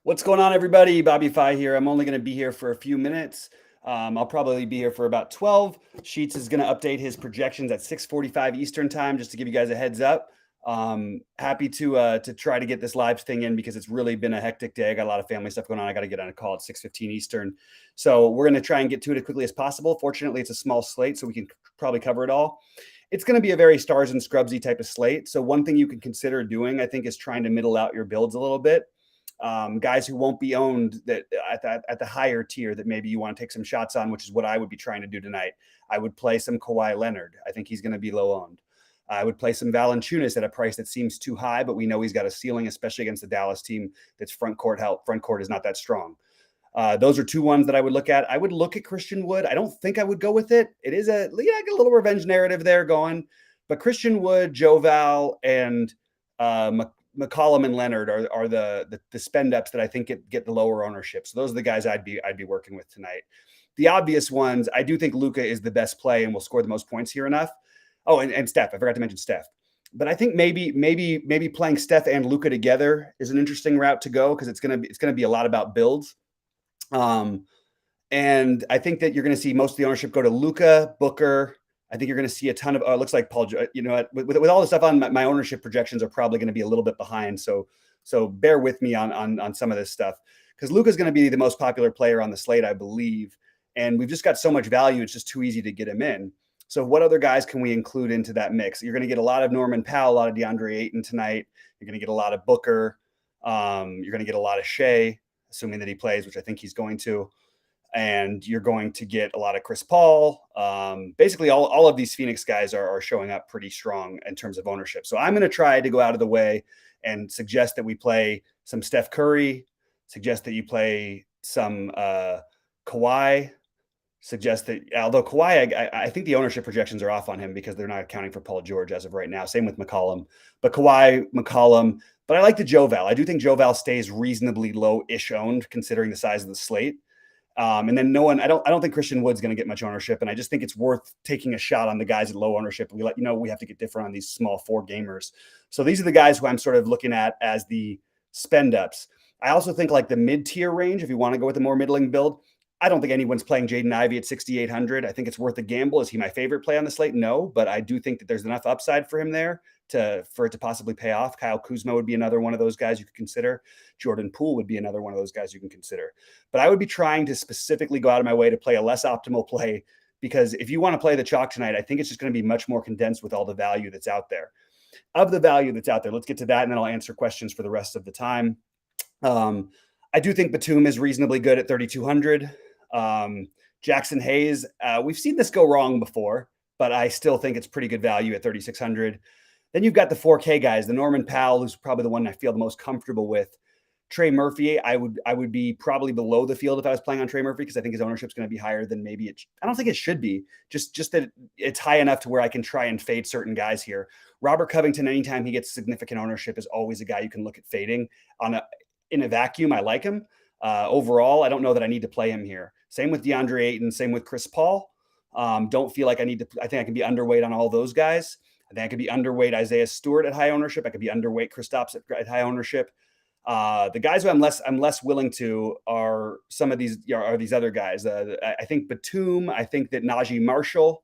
What's going on, everybody? BobbyFi here. I'm only going to be here for a few minutes. I'll probably be here for about 12. Sheets is going to update his projections at 6:45 Eastern time, just to give you guys a heads up. Happy to try to get this live thing in because it's really been a hectic day. I got a lot of family stuff going on. I got to get on a call at 6:15 Eastern, so we're going to try and get to it as quickly as possible. Fortunately, it's a small slate, so we can probably cover it all. It's going to be a very stars and scrubsy type of slate. So one thing you can consider doing, I think, is trying to middle out your builds a little bit. Guys who won't be owned that at the higher tier that maybe you want to take some shots on, which is what I would be trying to do tonight. I would play some Kawhi Leonard. I think he's going to be low owned. I would play some Valanciunas at a price that seems too high, but we know he's got a ceiling, especially against the Dallas team that's front court help. Front court is not that strong. Those are two ones that I would look at. I would look at Christian Wood. I don't think I would go with it. It is a little revenge narrative there going, but Christian Wood, Joe Val, and McCollum and Leonard are the spend ups that I think get the lower ownership. So those are the guys I'd be working with tonight. The obvious ones, I do think Luka is the best play and will score the most points here enough. Oh, and Steph. I forgot to mention Steph. But I think maybe playing Steph and Luka together is an interesting route to go because it's gonna be a lot about builds. And I think that you're going to see most of the ownership go to Luka, Booker. I think you're going to see a ton of. It looks like Paul. You know, with all the stuff on my ownership projections are probably going to be a little bit behind. So bear with me on some of this stuff because Luka is going to be the most popular player on the slate, I believe, and we've just got so much value. It's just too easy to get him in. So what other guys can we include into that mix? You're going to get a lot of Norman Powell, a lot of DeAndre Ayton tonight. You're going to get a lot of Booker. You're going to get a lot of Shea, assuming that he plays, which I think he's going to. And you're going to get a lot of Chris Paul. Basically, all of these Phoenix guys are showing up pretty strong in terms of ownership. So I'm going to try to go out of the way and suggest that we play some Steph Curry, suggest that you play some Kawhi, suggest that although Kawhi, I think the ownership projections are off on him because they're not accounting for Paul George as of right now. Same with McCollum. But Kawhi, McCollum, but I like the Joe Val. I do think Joe Val stays reasonably low-ish owned considering the size of the slate. And then I don't think Christian Wood's going to get much ownership. And I just think it's worth taking a shot on the guys at low ownership. We we have to get different on these small 4 gamers. So these are the guys who I'm sort of looking at as the spend ups. I also think like the mid tier range, if you want to go with a more middling build, I don't think anyone's playing Jaden Ivey at 6,800. I think it's worth a gamble. Is he my favorite play on the slate? No, but I do think that there's enough upside for him there for it to possibly pay off. Kyle Kuzma would be another one of those guys you could consider. Jordan Poole would be another one of those guys you can consider. But I would be trying to specifically go out of my way to play a less optimal play because if you want to play the chalk tonight, I think it's just going to be much more condensed with all the value that's out there. Of the value that's out there, let's get to that, and then I'll answer questions for the rest of the time. I do think Batum is reasonably good at 3,200. Jackson Hayes, we've seen this go wrong before, but I still think it's pretty good value at 3,600. Then you've got the 4K guys, the Norman Powell, who's probably the one I feel the most comfortable with. Trey Murphy, I would be probably below the field if I was playing on Trey Murphy because I think his ownership is going to be higher than maybe it. I don't think it should be. Just that it's high enough to where I can try and fade certain guys here. Robert Covington, anytime he gets significant ownership, is always a guy you can look at fading. In a vacuum, I like him. Overall, I don't know that I need to play him here. Same with DeAndre Ayton. Same with Chris Paul. Don't feel like I need to. I think I can be underweight on all those guys. I think I could be underweight Isaiah Stewart at high ownership. I could be underweight Kristaps at high ownership. The guys who I'm less willing to are some of these other guys. I think Batum. I think that Najee Marshall.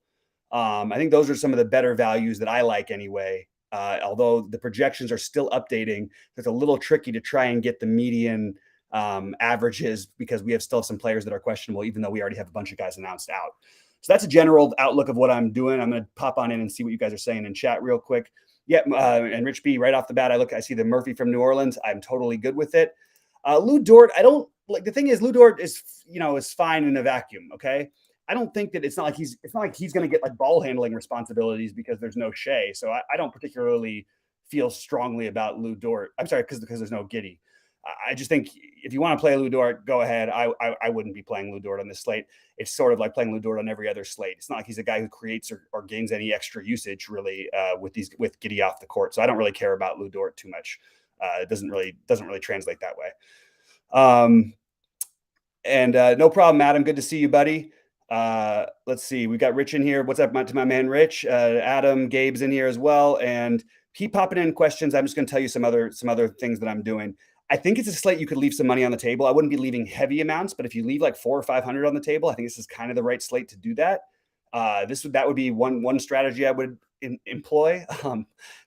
I think those are some of the better values that I like anyway. Although the projections are still updating, it's a little tricky to try and get the median averages because we still have some players that are questionable, even though we already have a bunch of guys announced out. So that's a general outlook of what I'm doing. I'm going to pop on in and see what you guys are saying in chat real quick. Yeah, and Rich B, right off the bat, I see the Murphy from New Orleans. I'm totally good with it. Lou Dort, I don't like. The thing is, Lou Dort is fine in a vacuum. Okay, I don't think that it's not like he's going to get like ball handling responsibilities because there's no Shea. So I don't particularly feel strongly about Lou Dort. I'm sorry, because there's no Giddey. I just think if you want to play Lou Dort, go ahead. I wouldn't be playing Lou Dort on this slate. It's sort of like playing Lou Dort on every other slate. It's not like he's a guy who creates or gains any extra usage really with Giddey off the court. So I don't really care about Lou Dort too much. It doesn't really translate that way. No problem, Adam. Good to see you, buddy. Let's see. We've got Rich in here. What's up to my man, Rich? Adam, Gabe's in here as well. And keep popping in questions. I'm just going to tell you some other things that I'm doing. I think it's a slate you could leave some money on the table. I wouldn't be leaving heavy amounts, but if you leave like 400 or 500 on the table, I think this is kind of the right slate to do that. That would be one strategy I would employ,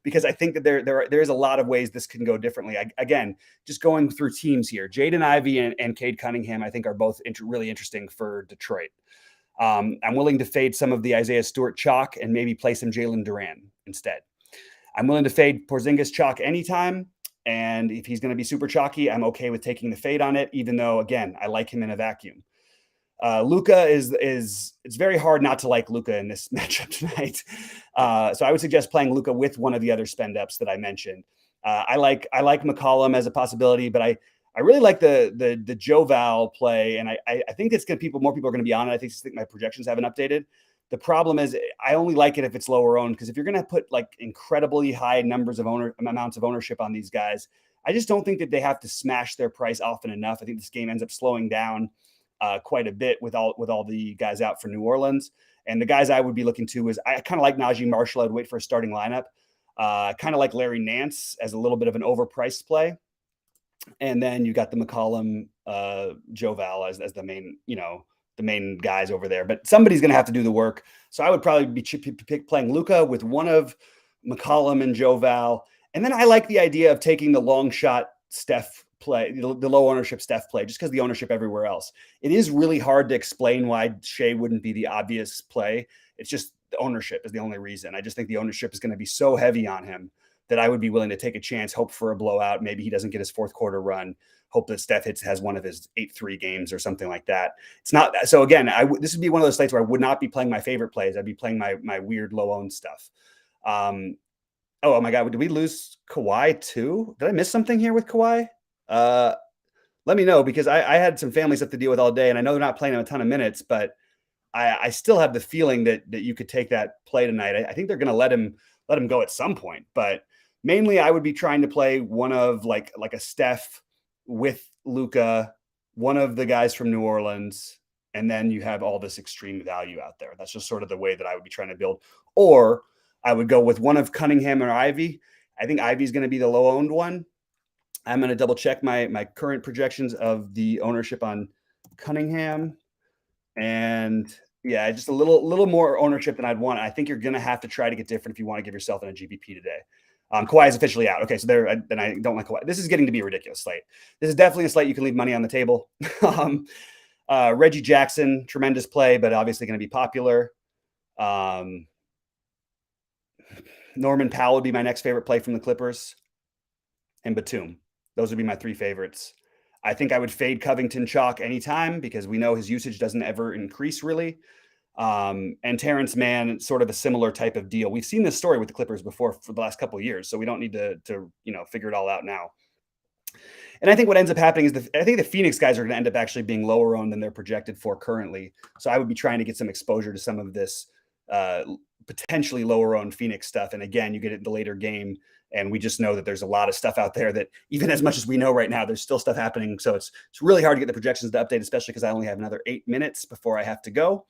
because I think that there is a lot of ways this can go differently. Again, just going through teams here, Jaden Ivey and Cade Cunningham, I think are both really interesting for Detroit. I'm willing to fade some of the Isaiah Stewart chalk and maybe play some Jalen Duran instead. I'm willing to fade Porzingis chalk anytime. And if he's going to be super chalky, I'm okay with taking the fade on it, even though, again, I like him in a vacuum. Luka is it's very hard not to like Luka in this matchup tonight. So I would suggest playing Luka with one of the other spend ups that I mentioned. I like McCollum as a possibility, but I really like the Joe Val play, and I think it's going to more people are going to be on it. I think my projections haven't updated. The problem is I only like it if it's lower owned, because if you're going to put like incredibly high numbers of amounts of ownership on these guys, I just don't think that they have to smash their price often enough. I think this game ends up slowing down quite a bit with all the guys out for New Orleans. And the guys I would be looking to is I kind of like Najee Marshall. I'd wait for a starting lineup. Kind of like Larry Nance as a little bit of an overpriced play. And then you got the McCollum, Joe Val as the main, the main guys over there. But somebody's going to have to do the work. So I would probably be playing Luka with one of McCollum and Joe Val. And then I like the idea of taking the long shot Steph play, the low ownership Steph play, just because the ownership everywhere else. It is really hard to explain why Shea wouldn't be the obvious play. It's just the ownership is the only reason. I just think the ownership is going to be so heavy on him that I would be willing to take a chance, hope for a blowout. Maybe he doesn't get his fourth quarter run. Hope that Steph has one of his 8-3 games or something like that. It's not so. Again, this would be one of those slates where I would not be playing my favorite plays. I'd be playing my weird low owned stuff. Oh my God, did we lose Kawhi too? Did I miss something here with Kawhi? Let me know, because I had some family stuff to deal with all day, and I know they're not playing a ton of minutes, but I still have the feeling that you could take that play tonight. I think they're going to let him go at some point, but mainly I would be trying to play one of like a Steph with Luka, one of the guys from New Orleans, and then you have all this extreme value out there. That's just sort of the way that I would be trying to build. Or I would go with one of Cunningham or Ivy. I think Ivy's going to be the low owned one. I'm going to double check my current projections of the ownership on Cunningham, and yeah, just a little more ownership than I'd want. I think you're going to have to try to get different if you want to give yourself in a GPP today. Kawhi is officially out. Okay, so then I don't like Kawhi. This is getting to be a ridiculous slate. This is definitely a slate you can leave money on the table. Reggie Jackson, tremendous play, but obviously going to be popular. Norman Powell would be my next favorite play from the Clippers, and Batum. Those would be my three favorites. I think I would fade Covington chalk anytime, because we know his usage doesn't ever increase really. And Terrence Mann, sort of a similar type of deal. We've seen this story with the Clippers before for the last couple of years, so we don't need to figure it all out now. And I think what ends up happening is I think the Phoenix guys are going to end up actually being lower owned than they're projected for currently. So I would be trying to get some exposure to some of this potentially lower owned Phoenix stuff. And again, you get it in the later game. And we just know that there's a lot of stuff out there that, even as much as we know right now, there's still stuff happening. So it's really hard to get the projections to update, especially because I only have another 8 minutes before I have to go.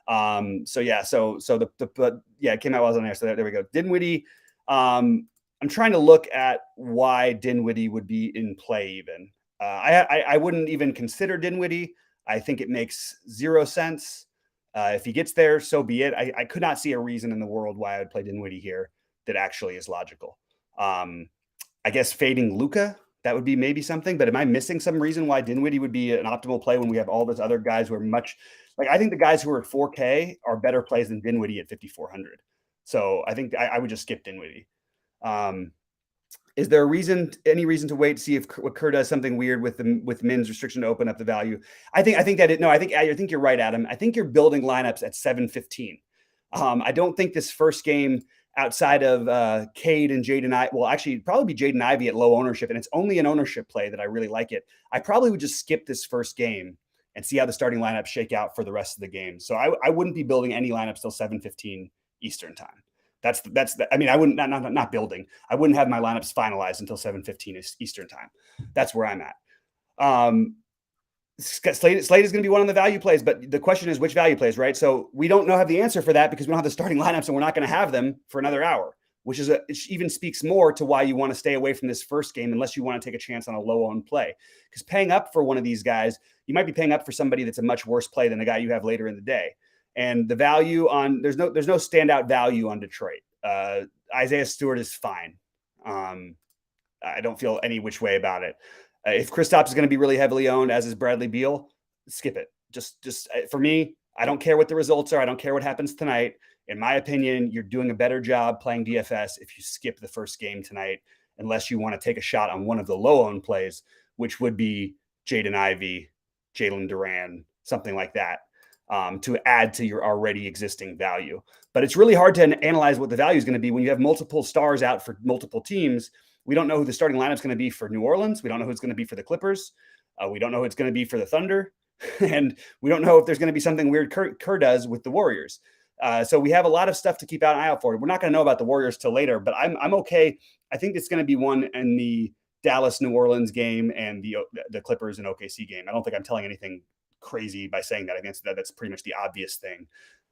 So it came out while I was on air. So there we go. Dinwiddie. I'm trying to look at why Dinwiddie would be in play even. I wouldn't even consider Dinwiddie. I think it makes zero sense. If he gets there, so be it. I could not see a reason in the world why I would play Dinwiddie here that actually is logical. I guess fading Luka, that would be maybe something, but am I missing some reason why Dinwiddie would be an optimal play when we have all those other guys who are much like, I think the guys who are at 4K are better plays than Dinwiddie at 5,400. So I think I would just skip Dinwiddie. Is there any reason to wait to see if Kerr does something weird with Min's restriction to open up the value? I think you're right, Adam. I think you're building lineups at 715. I don't think this first game outside of Cade and Jaden Ivey, well, actually probably be Jaden Ivey at low ownership, and it's only an ownership play that I really like it. I probably would just skip this first game and see how the starting lineups shake out for the rest of the game. So I wouldn't be building any lineups till 7:15 Eastern time. I wouldn't not building. I wouldn't have my lineups finalized until 7:15 Eastern time. That's where I'm at. Slate is going to be one of the value plays, but the question is which value plays, right? So we don't have the answer for that because we don't have the starting lineups, and we're not going to have them for another hour. which is it even speaks more to why you want to stay away from this first game unless you want to take a chance on a low-owned play. Because paying up for one of these guys, you might be paying up for somebody that's a much worse play than the guy you have later in the day. And the value on there's no standout value on Detroit. Isaiah Stewart is fine. I don't feel any which way about it. If Kristaps is going to be really heavily owned, as is Bradley Beal, skip it. Just for me, I don't care what the results are. I don't care what happens tonight. In my opinion, you're doing a better job playing DFS if you skip the first game tonight, unless you want to take a shot on one of the low-owned plays, which would be Jaden Ivey, Jalen Duran, something like that, to add to your already existing value. But it's really hard to analyze what the value is going to be when you have multiple stars out for multiple teams. We don't know who the starting lineup is going to be for New Orleans. We don't know who it's going to be for the Clippers. We don't know who it's going to be for the Thunder. And we don't know if there's going to be something weird Kerr does with the Warriors. So we have a lot of stuff to keep an eye out for. We're not going to know about the Warriors till later, but I'm okay. I think it's going to be one in the Dallas-New Orleans game and the Clippers and OKC game. I don't think I'm telling anything crazy by saying that. I think that's pretty much the obvious thing.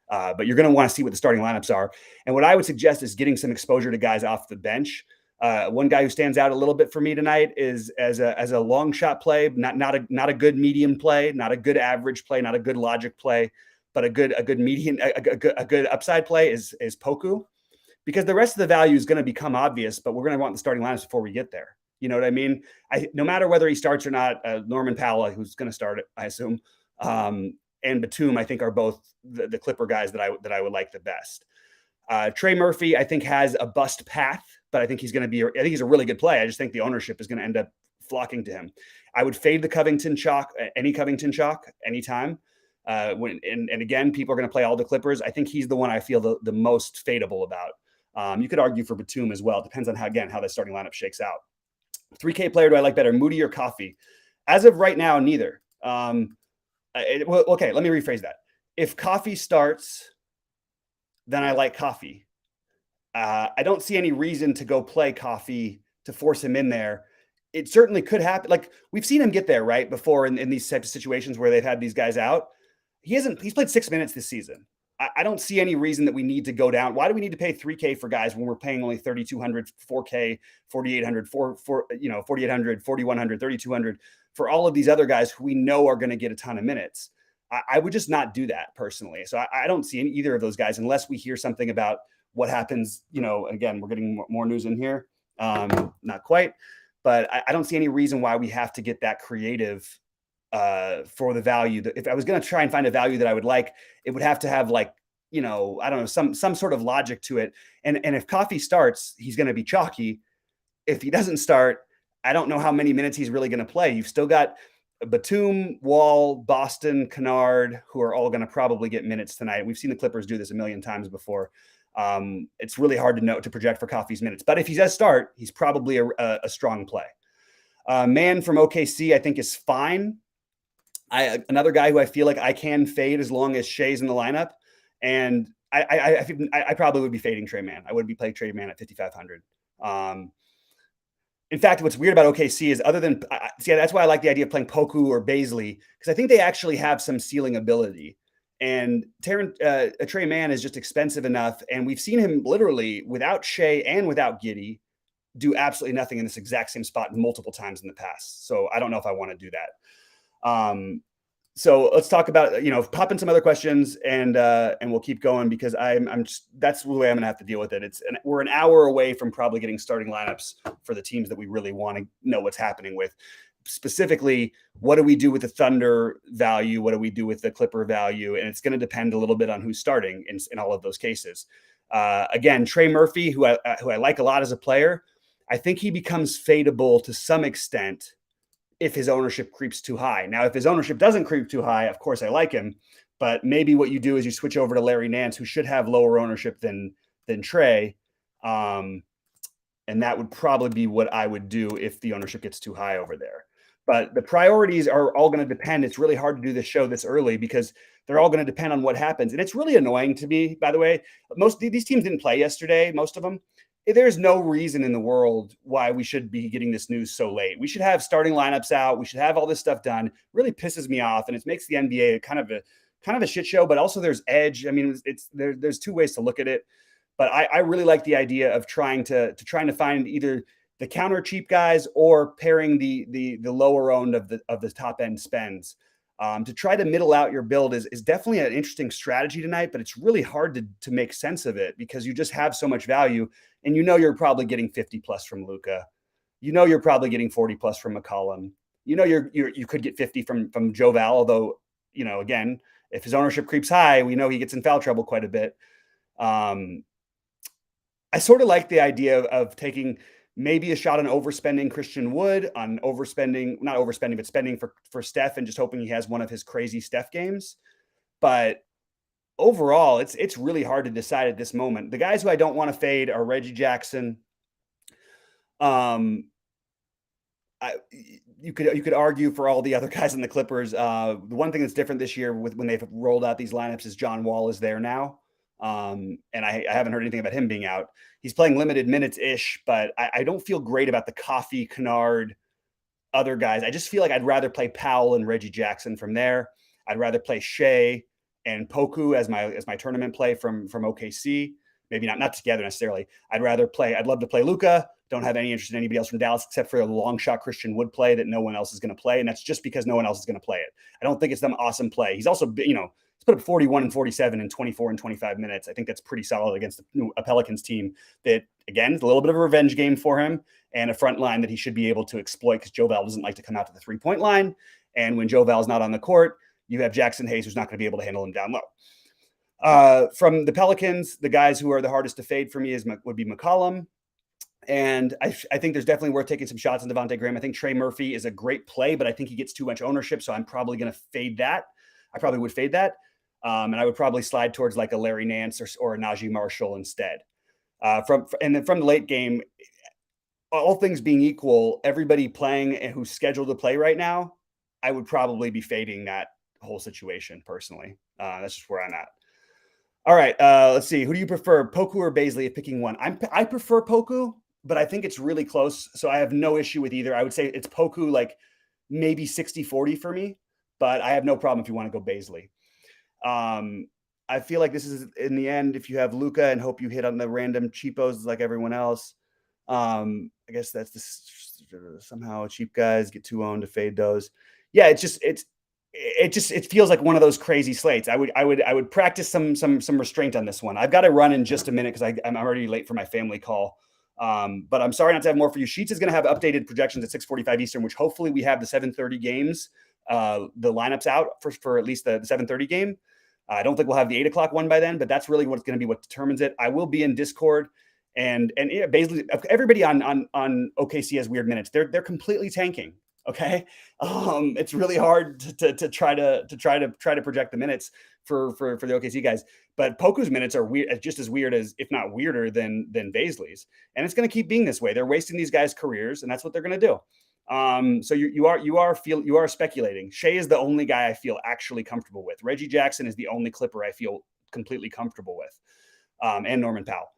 But you're going to want to see what the starting lineups are. And what I would suggest is getting some exposure to guys off the bench. One guy who stands out a little bit for me tonight is as a long shot play, not a good medium play, not a good average play, not a good logic play, but a good median, a good upside play is Poku, because the rest of the value is going to become obvious, but we're going to want the starting lineups before we get there. You know what I mean? No matter whether he starts or not, Norman Powell, who's going to start it, I assume, and Batum, I think are both the Clipper guys that I would like the best. Trey Murphy, I think, has a bust path, but I think he's going to be. I think he's a really good play. I just think the ownership is going to end up flocking to him. I would fade the Covington chalk, any Covington chalk, anytime. And again, people are going to play all the Clippers. I think he's the one I feel the most fadeable about. You could argue for Batum as well. It depends on how the starting lineup shakes out. 3K player do I like better, Moody or Coffee? As of right now, neither. Okay, let me rephrase that. If Coffee starts, then I like Coffee. I don't see any reason to go play Coffee to force him in there. It certainly could happen. Like we've seen him get there, right? Before in these types of situations where they've had these guys out. He's played 6 minutes this season. I don't see any reason that we need to go down. Why do we need to pay 3K for guys when we're paying only 3,200, 4K, 4,800, 4,800, 4,100, 3,200 for all of these other guys who we know are going to get a ton of minutes? I would just not do that personally. So I don't see either of those guys unless we hear something about what happens. Again, we're getting more news in here. Not quite, but I don't see any reason why we have to get that creative for the value. If I was going to try and find a value that I would like, it would have to have I don't know, some sort of logic to it. And if Coffee starts, he's going to be chalky. If he doesn't start, I don't know how many minutes he's really going to play. You've still got Batum, Wall, Boston, Kennard, who are all going to probably get minutes tonight. We've seen the Clippers do this a million times before. It's really hard to project for Coffee's minutes, but if he does start, he's probably a strong play. Man from OKC, I think is fine. Another guy who I feel like I can fade as long as Shea's in the lineup, and I probably would be fading Trey Mann. I would be playing Trey Mann at 5,500. In fact, what's weird about OKC is that's why I like the idea of playing Poku or Bazley, because I think they actually have some ceiling ability. And Trey Mann is just expensive enough, and we've seen him literally without Shea and without Giddey do absolutely nothing in this exact same spot multiple times in the past. So I don't know if I want to do that. So let's talk about, pop in some other questions and we'll keep going, because that's the way I'm going to have to deal with it. We're an hour away from probably getting starting lineups for the teams that we really want to know what's happening with. Specifically, what do we do with the Thunder value? What do we do with the Clipper value? And it's going to depend a little bit on who's starting in all of those cases. Again, Trey Murphy, who I like a lot as a player, I think he becomes fadeable to some extent if his ownership creeps too high. Now, if his ownership doesn't creep too high, of course I like him, but maybe what you do is you switch over to Larry Nance, who should have lower ownership than Trey. And that would probably be what I would do if the ownership gets too high over there. But the priorities are all going to depend. It's really hard to do this show this early because they're all going to depend on what happens. And it's really annoying to me, by the way. Most of these teams didn't play yesterday, most of them. There's no reason in the world why we should be getting this news so late. We should have starting lineups out. We should have all this stuff done. It really pisses me off, and it makes the NBA kind of a shit show. But also, there's edge. I mean, there's two ways to look at it. But I really like the idea of trying to find either the counter cheap guys or pairing the lower owned of the top end spends. To try to middle out your build is definitely an interesting strategy tonight, but it's really hard to make sense of it because you just have so much value, and you're probably getting 50 plus from Luka. You're probably getting 40 plus from McCollum. You could get 50 from Joe Val, although again, if his ownership creeps high, we know he gets in foul trouble quite a bit. I sort of like the idea of taking maybe a shot on overspending Christian Wood, on not overspending, but spending for Steph and just hoping he has one of his crazy Steph games. But overall, it's really hard to decide at this moment. The guys who I don't want to fade are Reggie Jackson. You could argue for all the other guys in the Clippers. The one thing that's different this year when they've rolled out these lineups is John Wall is there now. And I haven't heard anything about him being out. He's playing limited minutes-ish, but I don't feel great about the Coffee, Kennard, other guys. I just feel like I'd rather play Powell and Reggie Jackson from there. I'd rather play Shea and Poku as my tournament play from OKC. Maybe not together necessarily. I'd love to play Luka. Don't have any interest in anybody else from Dallas except for a long shot Christian Wood play that no one else is going to play. And that's just because no one else is going to play it. I don't think it's some awesome play. He's also, he's put up 41 and 47 in 24 and 25 minutes. I think that's pretty solid against a Pelicans team that, again, is a little bit of a revenge game for him and a front line that he should be able to exploit because Joe Val doesn't like to come out to the 3-point line. And when Joe Val's not on the court, you have Jackson Hayes, who's not going to be able to handle him down low. From the Pelicans, the guys who are the hardest to fade for me would be McCollum. And I think there's definitely worth taking some shots on Devontae Graham. I think Trey Murphy is a great play, but I think he gets too much ownership. So I'm probably going to fade that. I probably would fade that. And I would probably slide towards like a Larry Nance or a Najee Marshall instead. And then from the late game, all things being equal, everybody playing and who's scheduled to play right now, I would probably be fading that whole situation personally. That's just where I'm at. All right, let's see. Who do you prefer, Poku or Bazley if picking one? I prefer Poku, but I think it's really close. So I have no issue with either. I would say it's Poku like maybe 60-40 for me, but I have no problem if you want to go Bazley. I feel like this is in the end, if you have Luka and hope you hit on the random cheapos like everyone else. I guess that's somehow cheap guys get too owned to fade those. Yeah, it feels like one of those crazy slates. I would practice some restraint on this one. I've got to run in just a minute because I'm already late for my family call. But I'm sorry not to have more for you. Sheets is going to have updated projections at 6:45 Eastern, which hopefully we have the 7:30 games, the lineups out for at least the 7:30 game. I don't think we'll have the 8 o'clock one by then, but that's really what's going to be what determines it. I will be in Discord, and basically everybody on OKC has weird minutes. They're completely tanking. Okay, it's really hard to try to project the minutes for the OKC guys. But Poku's minutes are weird, just as weird as, if not weirder than Bazley's, and it's going to keep being this way. They're wasting these guys' careers, and that's what they're going to do. So you are speculating. Shea is the only guy I feel actually comfortable with. Reggie Jackson is the only Clipper I feel completely comfortable with, and Norman Powell.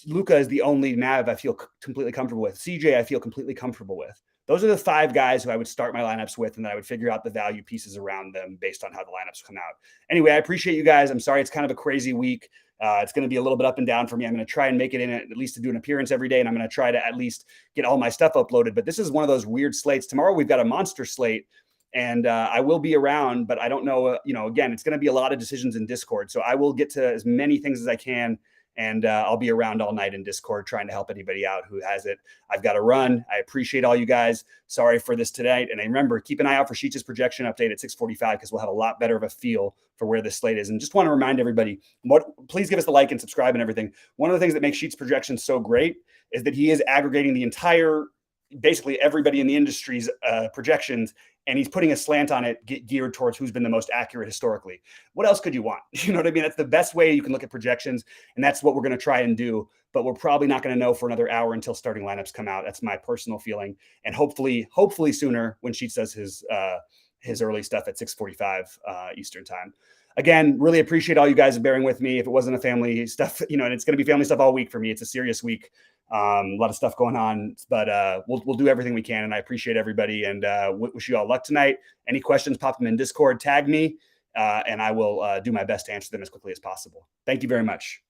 Luka is the only Mav I feel completely comfortable with. CJ I feel completely comfortable with. Those are the 5 guys who I would start my lineups with, and then I would figure out the value pieces around them based on how the lineups come out. Anyway, I appreciate you guys. I'm sorry it's kind of a crazy week. It's going to be a little bit up and down for me. I'm going to try and make it in at least to do an appearance every day, and I'm going to try to at least get all my stuff uploaded. But this is one of those weird slates. Tomorrow we've got a monster slate, and I will be around, but I don't know. Again, it's going to be a lot of decisions in Discord, so I will get to as many things as I can. And I'll be around all night in Discord trying to help anybody out who has it. I've got to run. I appreciate all you guys. Sorry for this tonight. And remember, keep an eye out for Sheets' projection update at 6:45 because we'll have a lot better of a feel for where this slate is. And just want to remind everybody, please give us the like and subscribe and everything. One of the things that makes Sheets' projections so great is that he is aggregating the entire, basically everybody in the industry's projections, and he's putting a slant on it geared towards who's been the most accurate historically. What else could you want? You know what I mean? That's the best way you can look at projections, and that's what we're going to try and do. But we're probably not going to know for another hour until starting lineups come out. That's my personal feeling, and hopefully sooner when Sheets does his early stuff at 6:45 Eastern time. Again, really appreciate all you guys bearing with me. If it wasn't a family stuff, and it's going to be family stuff all week for me. It's a serious week. A lot of stuff going on, but we'll do everything we can. And I appreciate everybody and wish you all luck tonight. Any questions, pop them in Discord, tag me, and I will do my best to answer them as quickly as possible. Thank you very much.